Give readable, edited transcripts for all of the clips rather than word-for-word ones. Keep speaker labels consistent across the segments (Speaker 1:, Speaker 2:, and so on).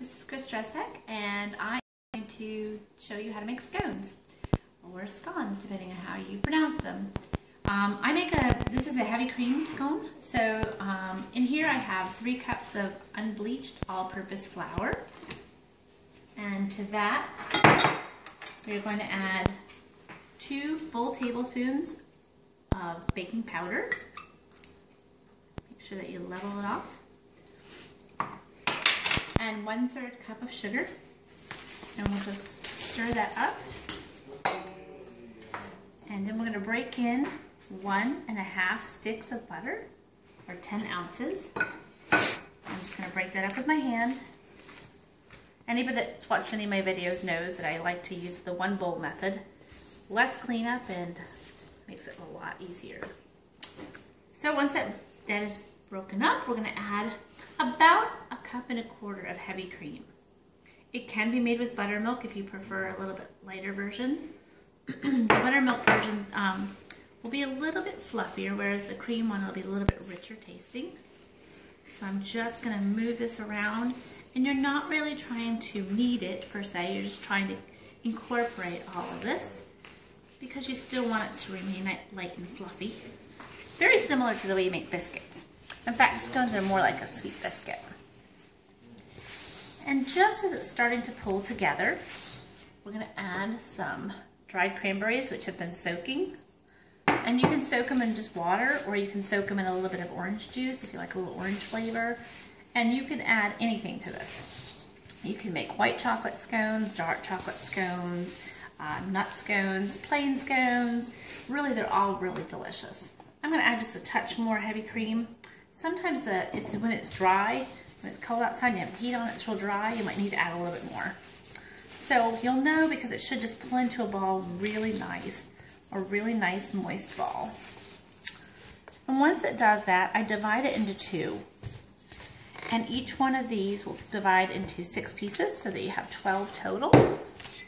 Speaker 1: This is Christine Strzepek and I am going to show you how to make scones, or scones depending on how you pronounce them. This is a heavy cream scone, so in here I have 3 cups of unbleached all-purpose flour, and to that we're going to add 2 full tablespoons of baking powder. Make sure that you level it off. And 1/3 cup of sugar, and we'll just stir that up, and then we're going to break in 1½ sticks of butter, or 10 ounces. I'm just going to break that up with my hand. Anybody that's watched any of my videos knows that I like to use the 1 bowl method. Less cleanup and makes it a lot easier. So once that is broken up, we're going to add about 1¼ cups of heavy cream. It can be made with buttermilk if you prefer a little bit lighter version. The buttermilk version will be a little bit fluffier, whereas the cream one will be a little bit richer tasting. So I'm just going to move this around, and you're not really trying to knead it per se, you're just trying to incorporate all of this because you still want it to remain light and fluffy. Very similar to the way you make biscuits. In fact, scones are more like a sweet biscuit. And just as it's starting to pull together, we're going to add some dried cranberries, which have been soaking. And you can soak them in just water, or you can soak them in a little bit of orange juice if you like a little orange flavor. And you can add anything to this. You can make white chocolate scones, dark chocolate scones, nut scones, plain scones. Really, they're all really delicious. I'm going to add just a touch more heavy cream. Sometimes when it's dry, when it's cold outside and you have the heat on, it's real dry, you might need to add a little bit more. So you'll know because it should just pull into a ball really nice, a really nice moist ball. And once it does that, I divide it into 2. And each one of these will divide into 6 pieces so that you have 12 total,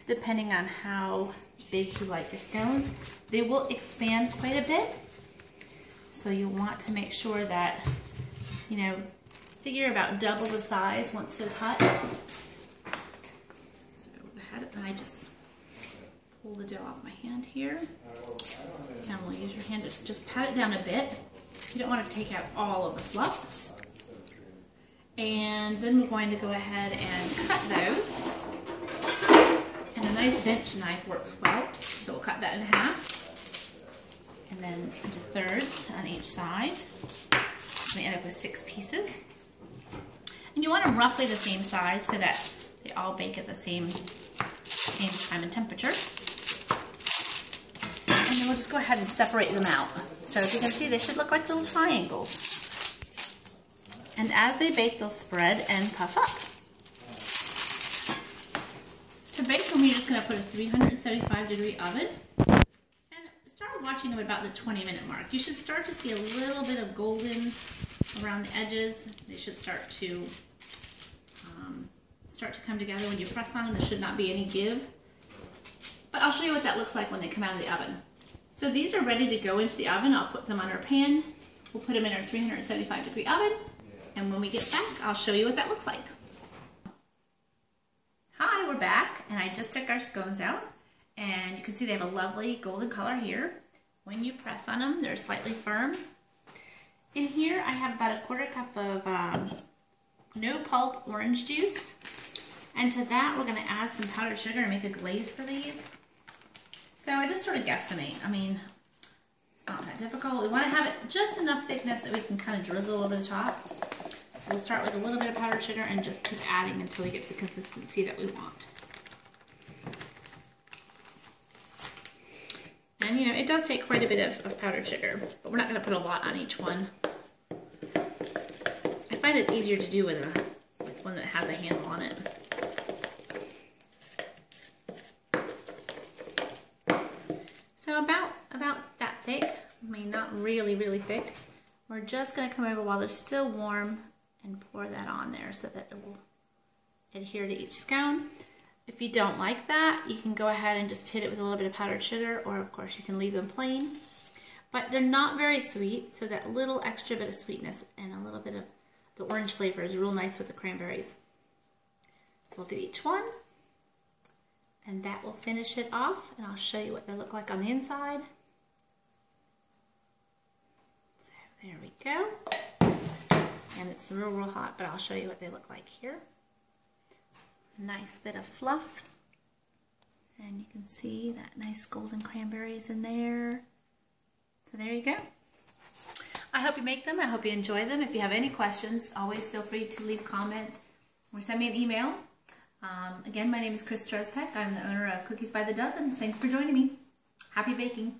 Speaker 1: depending on how big you like your scones. They will expand quite a bit. So you want to make sure that, figure about double the size once they're cut. So I just pull the dough off my hand here. And we'll use your hand to just pat it down a bit. You don't want to take out all of the fluff. And then we're going to go ahead and cut those. And a nice bench knife works well. So we'll cut that in half. And then into 3rds on each side. We end up with 6 pieces. And you want them roughly the same size so that they all bake at the same time and temperature. And then we'll just go ahead and separate them out. So as you can see, they should look like little triangles. And as they bake, they'll spread and puff up. To bake them, you're just going to put a 375-degree oven. Start watching them about the 20-minute mark. You should start to see a little bit of golden around the edges. They should start to come together when you press on them. There should not be any give. But I'll show you what that looks like when they come out of the oven. So these are ready to go into the oven. I'll put them on our pan. We'll put them in our 375-degree oven. And when we get back, I'll show you what that looks like. Hi, we're back. And I just took our scones out. And you can see they have a lovely golden color here. When you press on them, they're slightly firm. In here, I have about 1/4 cup of no pulp orange juice. And to that, we're going to add some powdered sugar and make a glaze for these. So I just sort of guesstimate. I mean, it's not that difficult. We want to have it just enough thickness that we can kind of drizzle over the top. So we'll start with a little bit of powdered sugar and just keep adding until we get to the consistency that we want. And it does take quite a bit of powdered sugar, but we're not going to put a lot on each one. I find it's easier to do with one that has a handle on it. So about that thick, I mean not really, really thick. We're just going to come over while they're still warm and pour that on there so that it will adhere to each scone. If you don't like that, you can go ahead and just hit it with a little bit of powdered sugar, or of course you can leave them plain. But they're not very sweet, so that little extra bit of sweetness and a little bit of the orange flavor is real nice with the cranberries. So we'll do each one. And that will finish it off. And I'll show you what they look like on the inside. So there we go. And it's real hot, but I'll show you what they look like here. Nice bit of fluff. And you can see that nice golden cranberries in there. So there you go. I hope you make them. I hope you enjoy them. If you have any questions, always feel free to leave comments or send me an email. Again, my name is Christine Strzepek. I'm the owner of Cookies by the Dozen. Thanks for joining me. Happy baking.